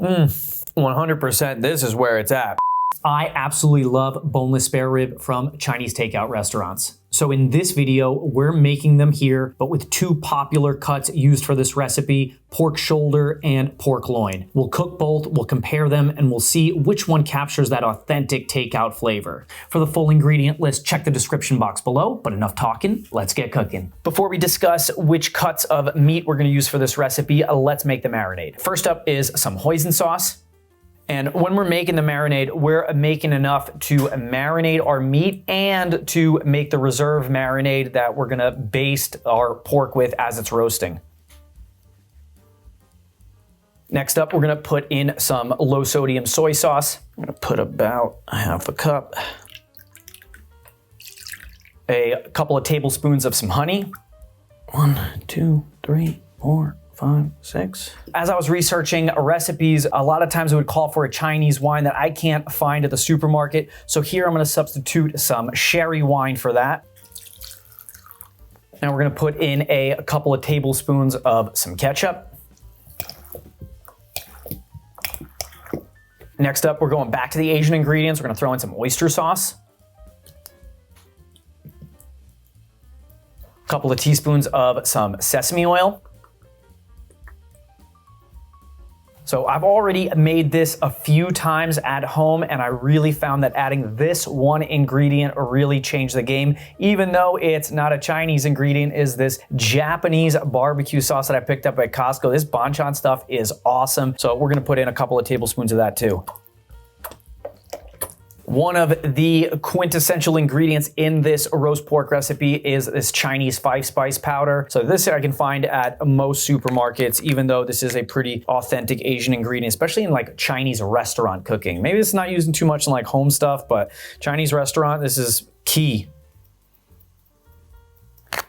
100%, this is where it's at. I absolutely love boneless spare rib from Chinese takeout restaurants. So in this video, we're making them here, but with two popular cuts used for this recipe, pork shoulder and pork loin. We'll cook both, we'll compare them, and we'll see which one captures that authentic takeout flavor. For the full ingredient list, check the description box below, but enough talking, let's get cooking. Before we discuss which cuts of meat we're gonna use for this recipe, let's make the marinade. First up is some hoisin sauce. And when we're making the marinade, we're making enough to marinate our meat and to make the reserve marinade that we're gonna baste our pork with as it's roasting. Next up, we're gonna put in some low sodium soy sauce. I'm gonna put about half a cup. A couple of tablespoons of some honey. 1, 2, 3, 4, 5, 6. As I was researching recipes, a lot of times it would call for a Chinese wine that I can't find at the supermarket. So here I'm gonna substitute some sherry wine for that. Now we're gonna put in a couple of tablespoons of some ketchup. Next up, we're going back to the Asian ingredients. We're gonna throw in some oyster sauce. A couple of teaspoons of some sesame oil. So I've already made this a few times at home, and I really found that adding this one ingredient really changed the game. Even though it's not a Chinese ingredient, is this Japanese barbecue sauce that I picked up at Costco. This Banchan stuff is awesome. So we're gonna put in a couple of tablespoons of that too. One of the quintessential ingredients in this roast pork recipe is this Chinese 5-spice powder. So this I can find at most supermarkets, even though this is a pretty authentic Asian ingredient, especially in like Chinese restaurant cooking. Maybe it's not used too much in like home stuff, but Chinese restaurant, this is key.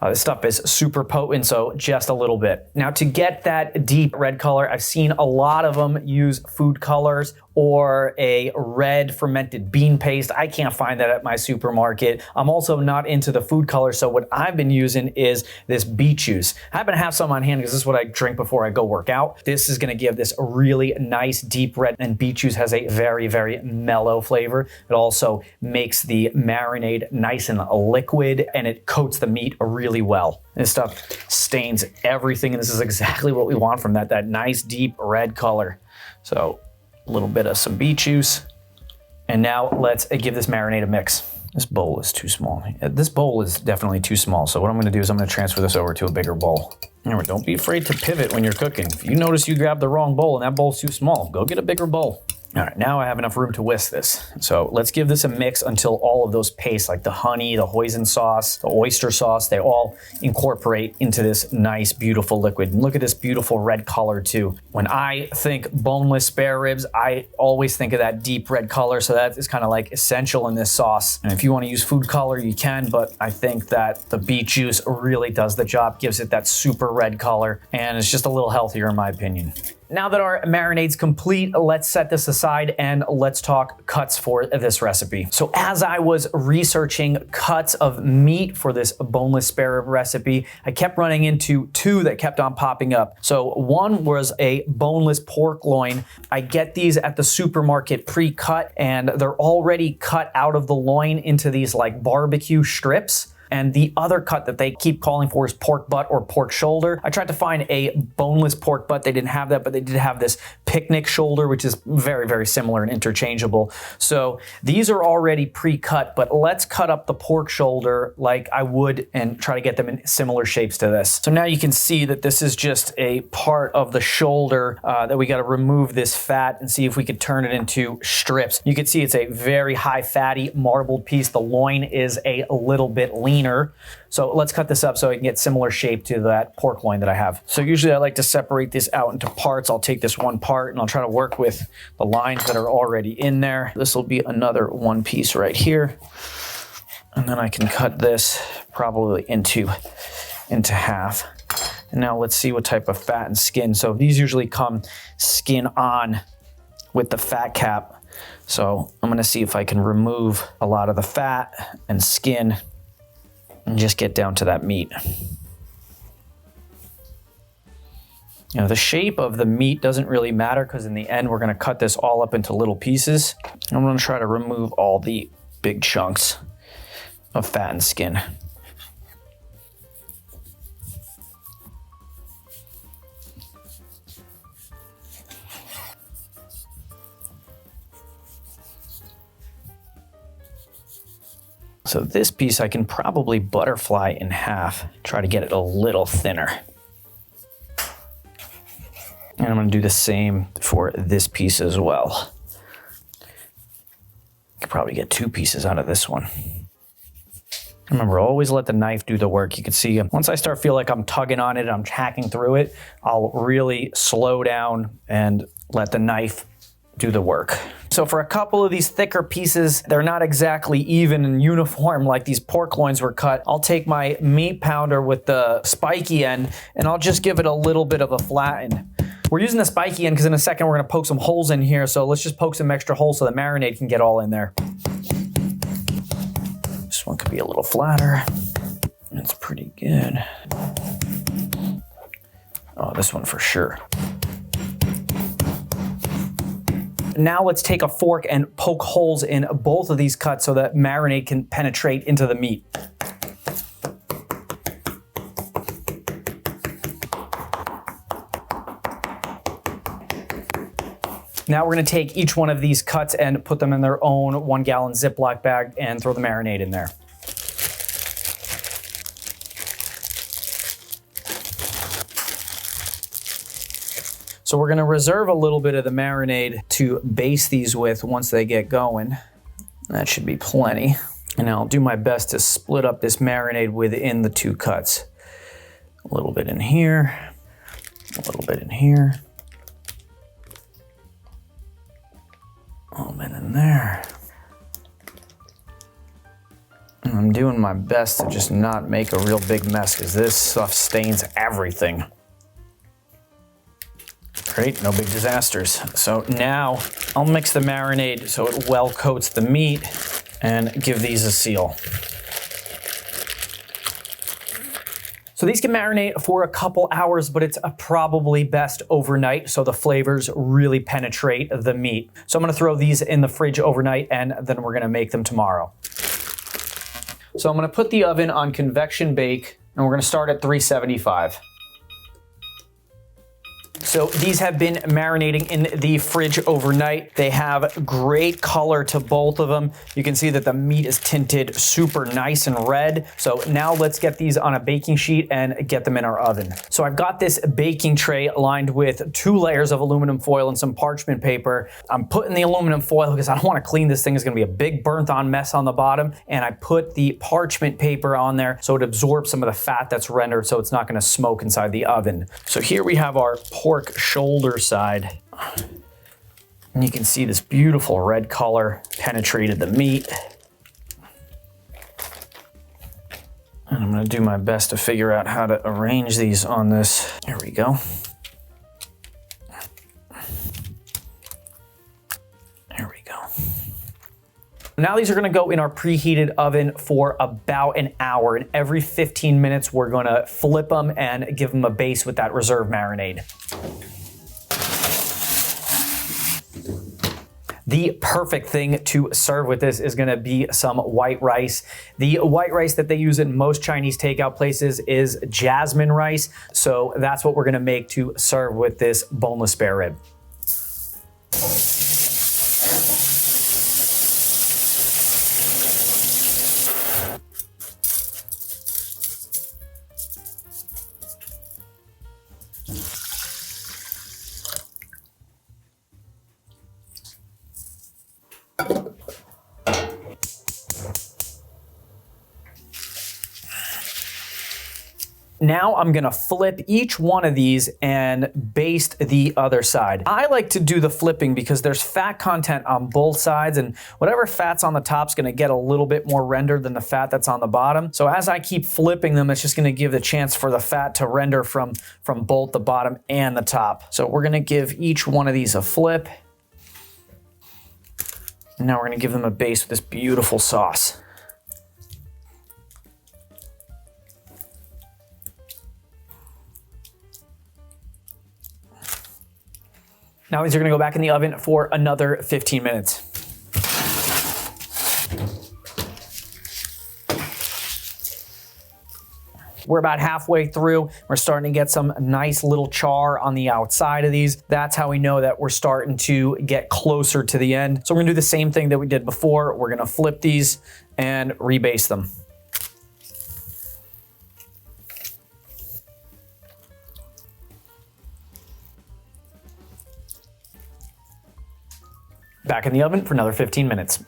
This stuff is super potent, so just a little bit. Now to get that deep red color, I've seen a lot of them use food colors or a red fermented bean paste. I can't find that at my supermarket. I'm also not into the food color, so what I've been using is this beet juice. I happen to have some on hand because this is what I drink before I go work out. This is gonna give this a really nice deep red, and beet juice has a very, very mellow flavor. It also makes the marinade nice and liquid, and it coats the meat really well. This stuff stains everything, and this is exactly what we want from that nice deep red color. So a little bit of some beet juice. And now let's give this marinade a mix. This bowl is too small. This bowl is definitely too small. So what I'm gonna do is I'm gonna transfer this over to a bigger bowl. Remember, don't be afraid to pivot when you're cooking. If you notice you grabbed the wrong bowl and that bowl's too small, go get a bigger bowl. All right, now I have enough room to whisk this. So let's give this a mix until all of those pastes, like the honey, the hoisin sauce, the oyster sauce, they all incorporate into this nice, beautiful liquid. And look at this beautiful red color too. When I think boneless spare ribs, I always think of that deep red color. So that is kind of like essential in this sauce. And if you want to use food color, you can, but I think that the beet juice really does the job, gives it that super red color, and it's just a little healthier in my opinion. Now that our marinade's complete, let's set this aside and let's talk cuts for this recipe. So as I was researching cuts of meat for this boneless spare rib recipe, I kept running into two that kept on popping up. So one was a boneless pork loin. I get these at the supermarket pre-cut, and they're already cut out of the loin into these like barbecue strips. And the other cut that they keep calling for is pork butt or pork shoulder. I tried to find a boneless pork butt. They didn't have that, but they did have this picnic shoulder, which is very, very similar and interchangeable. So these are already pre-cut, but let's cut up the pork shoulder like I would and try to get them in similar shapes to this. So now you can see that this is just a part of the shoulder that we got to remove this fat and see if we could turn it into strips. You can see it's a very high fatty marbled piece. The loin is a little bit leaner. So let's cut this up so I can get similar shape to that pork loin that I have. So usually I like to separate this out into parts. I'll take this one part and I'll try to work with the lines that are already in there. This will be another one piece right here. And then I can cut this probably into half. And now let's see what type of fat and skin. So these usually come skin on with the fat cap. So I'm gonna see if I can remove a lot of the fat and skin and just get down to that meat. You know, the shape of the meat doesn't really matter because in the end we're gonna cut this all up into little pieces. And I'm gonna try to remove all the big chunks of fat and skin. So this piece I can probably butterfly in half, try to get it a little thinner. And I'm gonna do the same for this piece as well. Could probably get 2 pieces out of this one. Remember, always let the knife do the work. You can see once I start feel like I'm tugging on it, I'm hacking through it, I'll really slow down and let the knife do the work. So for a couple of these thicker pieces, they're not exactly even and uniform like these pork loins were cut. I'll take my meat pounder with the spiky end and I'll just give it a little bit of a flatten. We're using the spiky end because in a second we're gonna poke some holes in here, so let's just poke some extra holes so the marinade can get all in there. This one could be a little flatter. That's pretty good. Oh, this one for sure. Now let's take a fork and poke holes in both of these cuts so that marinade can penetrate into the meat. Now we're gonna take each one of these cuts and put them in their own 1-gallon Ziploc bag and throw the marinade in there. So we're gonna reserve a little bit of the marinade to baste these with once they get going. That should be plenty. And I'll do my best to split up this marinade within the 2 cuts. A little bit in here, a little bit in here. A little bit in there. And I'm doing my best to just not make a real big mess because this stuff stains everything. Great, no big disasters. So now I'll mix the marinade so it well coats the meat and give these a seal. So these can marinate for a couple hours, but it's probably best overnight so the flavors really penetrate the meat. So I'm gonna throw these in the fridge overnight and then we're gonna make them tomorrow. So I'm gonna put the oven on convection bake and we're gonna start at 375. So these have been marinating in the fridge overnight. They have great color to both of them. You can see that the meat is tinted super nice and red. So now let's get these on a baking sheet and get them in our oven. So I've got this baking tray lined with 2 layers of aluminum foil and some parchment paper. I'm putting the aluminum foil because I don't want to clean this thing. It's going to be a big burnt on mess on the bottom. And I put the parchment paper on there so it absorbs some of the fat that's rendered so it's not going to smoke inside the oven. So here we have our pork shoulder side. And you can see this beautiful red color penetrated the meat. And I'm gonna do my best to figure out how to arrange these on this. There we go. There we go. Now these are gonna go in our preheated oven for about an hour, and every 15 minutes we're gonna flip them and give them a base with that reserve marinade. The perfect thing to serve with this is gonna be some white rice. The white rice that they use in most Chinese takeout places is jasmine rice, so that's what we're gonna make to serve with this boneless spare rib. Now I'm gonna flip each one of these and baste the other side. I like to do the flipping because there's fat content on both sides, and whatever fat's on the top is gonna get a little bit more rendered than the fat that's on the bottom. So as I keep flipping them, it's just gonna give the chance for the fat to render from both the bottom and the top. So we're gonna give each one of these a flip. And now we're gonna give them a base with this beautiful sauce. Now these are gonna go back in the oven for another 15 minutes. We're about halfway through. We're starting to get some nice little char on the outside of these. That's how we know that we're starting to get closer to the end. So we're gonna do the same thing that we did before. We're gonna flip these and rebaste them. Back in the oven for another 15 minutes.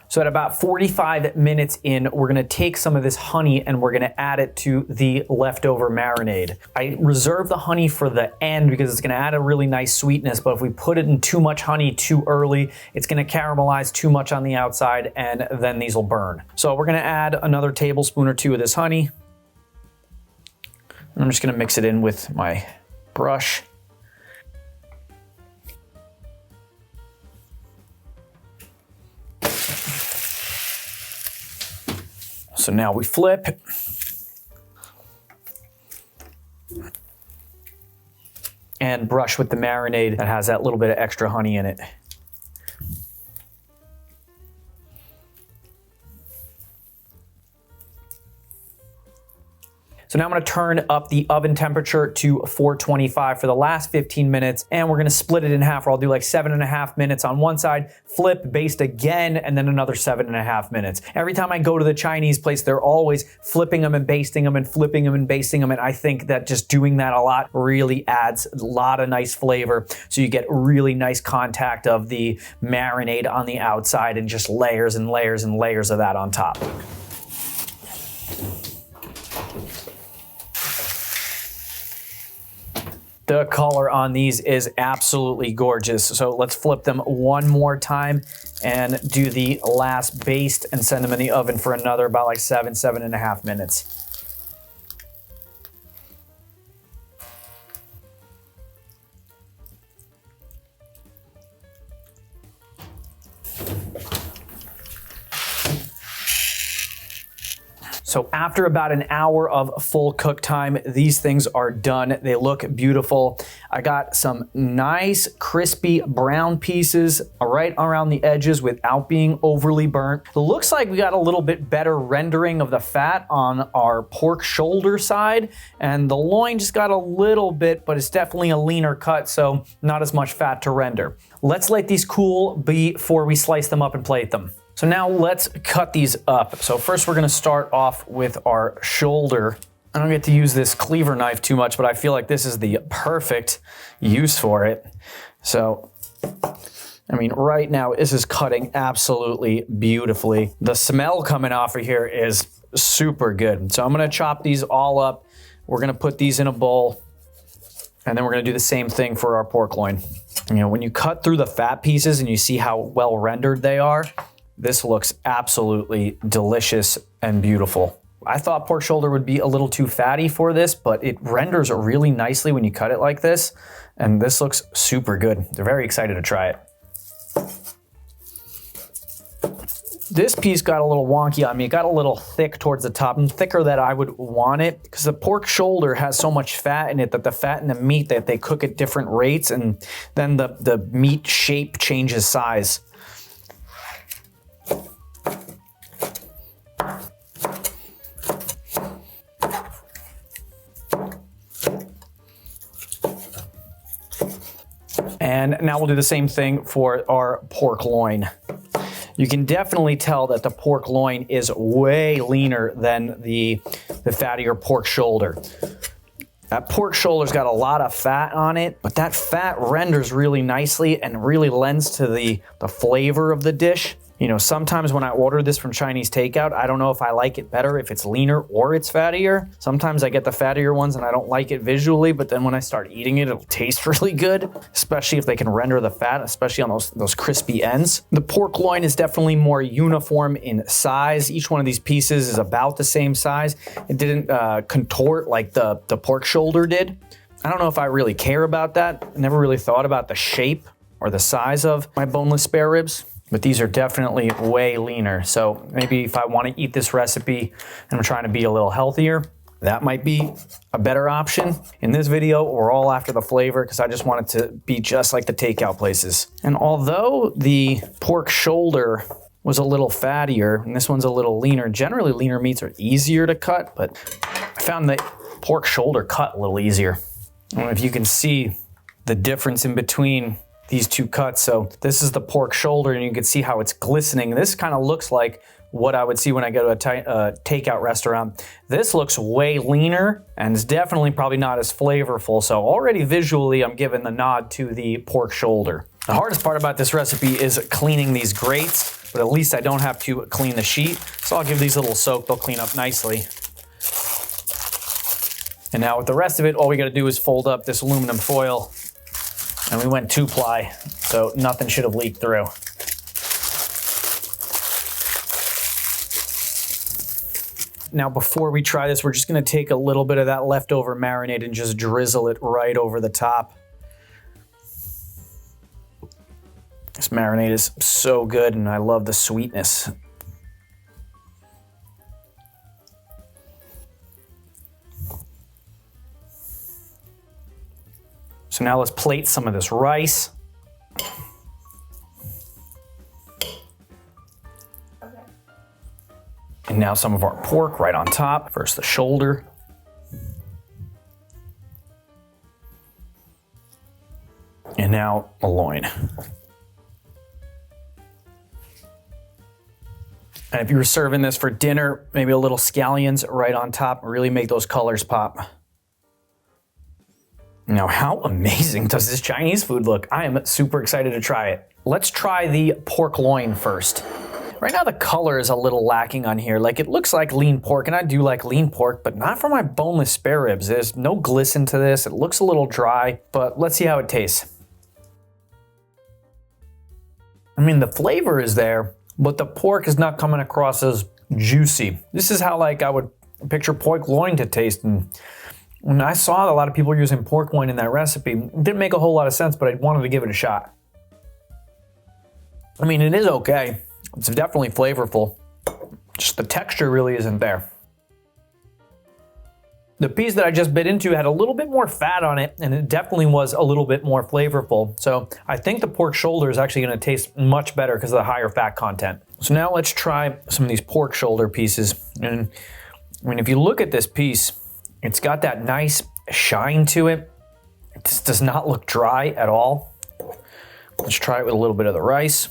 So at about 45 minutes in, we're gonna take some of this honey and we're gonna add it to the leftover marinade. I reserve the honey for the end because it's gonna add a really nice sweetness, but if we put it in too much honey too early, it's gonna caramelize too much on the outside and then these will burn. So we're gonna add another tablespoon or two of this honey. And I'm just gonna mix it in with my brush. So now we flip. And brush with the marinade that has that little bit of extra honey in it. So now I'm gonna turn up the oven temperature to 425 for the last 15 minutes, and we're gonna split it in half, where I'll do like 7.5 minutes on one side, flip, baste again, and then another 7.5 minutes. Every time I go to the Chinese place, they're always flipping them and basting them and flipping them and basting them, and I think that just doing that a lot really adds a lot of nice flavor. So you get really nice contact of the marinade on the outside and just layers and layers and layers of that on top. The color on these is absolutely gorgeous. So let's flip them one more time and do the last baste and send them in the oven for another about like 7.5 minutes. So after about an hour of full cook time, these things are done. They look beautiful. I got some nice crispy brown pieces right around the edges without being overly burnt. It looks like we got a little bit better rendering of the fat on our pork shoulder side, and the loin just got a little bit, but it's definitely a leaner cut, so not as much fat to render. Let's let these cool before we slice them up and plate them. So now let's cut these up. So first we're gonna start off with our shoulder. I don't get to use this cleaver knife too much, but I feel like this is the perfect use for it. So, I mean, right now this is cutting absolutely beautifully. The smell coming off of here is super good. So I'm gonna chop these all up. We're gonna put these in a bowl, and then we're gonna do the same thing for our pork loin. You know, when you cut through the fat pieces and you see how well rendered they are, this looks absolutely delicious and beautiful. I thought pork shoulder would be a little too fatty for this, but it renders really nicely when you cut it like this, and this looks super good. They're very excited to try it. This piece got a little wonky on me. It got a little thick towards the top, and thicker than I would want it, because the pork shoulder has so much fat in it that the fat in the meat, that they cook at different rates, and then the meat shape changes size. And now we'll do the same thing for our pork loin. You can definitely tell that the pork loin is way leaner than the fattier pork shoulder. That pork shoulder's got a lot of fat on it, but that fat renders really nicely and really lends to the flavor of the dish. You know, sometimes when I order this from Chinese takeout, I don't know if I like it better if it's leaner or it's fattier. Sometimes I get the fattier ones and I don't like it visually, but then when I start eating it, it'll taste really good, especially if they can render the fat, especially on those crispy ends. The pork loin is definitely more uniform in size. Each one of these pieces is about the same size. It didn't contort like the pork shoulder did. I don't know if I really care about that. I never really thought about the shape or the size of my boneless spare ribs. But these are definitely way leaner. So maybe if I want to eat this recipe and I'm trying to be a little healthier, that might be a better option. In this video, we're all after the flavor because I just want it to be just like the takeout places. And although the pork shoulder was a little fattier and this one's a little leaner, generally leaner meats are easier to cut, but I found the pork shoulder cut a little easier. I don't know if you can see the difference in between these two cuts. So this is the pork shoulder and you can see how it's glistening. This kind of looks like what I would see when I go to a takeout restaurant. This looks way leaner and is definitely probably not as flavorful. So already visually, I'm giving the nod to the pork shoulder. The hardest part about this recipe is cleaning these grates, but at least I don't have to clean the sheet. So I'll give these a little soak, they'll clean up nicely. And now with the rest of it, all we gotta do is fold up this aluminum foil, and we went 2-ply, so nothing should have leaked through. Now before we try this, we're just gonna take a little bit of that leftover marinade and just drizzle it right over the top. This marinade is so good and I love the sweetness. So now let's plate some of this rice. And now some of our pork right on top. First the shoulder. And now a loin. And if you were serving this for dinner, maybe a little scallions right on top, really make those colors pop. Now, how amazing does this Chinese food look? I am super excited to try it. Let's try the pork loin first. Right now the color is a little lacking on here. Like it looks like lean pork, and I do like lean pork, but not for my boneless spare ribs. There's no glisten to this. It looks a little dry, but let's see how it tastes. I mean, the flavor is there, but the pork is not coming across as juicy. This is how like I would picture pork loin to taste. And when I saw a lot of people using pork loin in that recipe, it didn't make a whole lot of sense, but I wanted to give it a shot. I mean, it is okay. It's definitely flavorful. Just the texture really isn't there. The piece that I just bit into had a little bit more fat on it, and it definitely was a little bit more flavorful. So I think the pork shoulder is actually gonna taste much better because of the higher fat content. So now let's try some of these pork shoulder pieces. And I mean, if you look at this piece, it's got that nice shine to it. It just does not look dry at all. Let's try it with a little bit of the rice.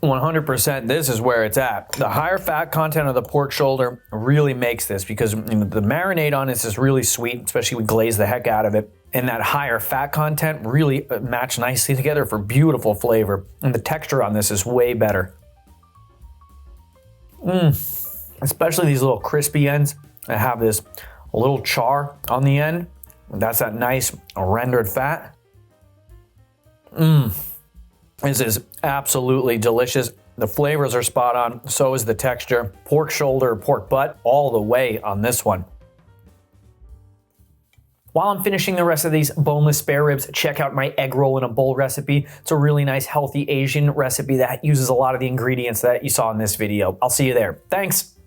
100%, this is where it's at. The higher fat content of the pork shoulder really makes this because the marinade on this is really sweet, especially we glaze the heck out of it. And that higher fat content really match nicely together for beautiful flavor. And the texture on this is way better. Especially these little crispy ends that have this little char on the end. That's that nice rendered fat. This is absolutely delicious. The flavors are spot on, so is the texture. Pork shoulder, pork butt, all the way on this one. While I'm finishing the rest of these boneless spare ribs, check out my egg roll in a bowl recipe. It's a really nice, healthy Asian recipe that uses a lot of the ingredients that you saw in this video. I'll see you there. Thanks.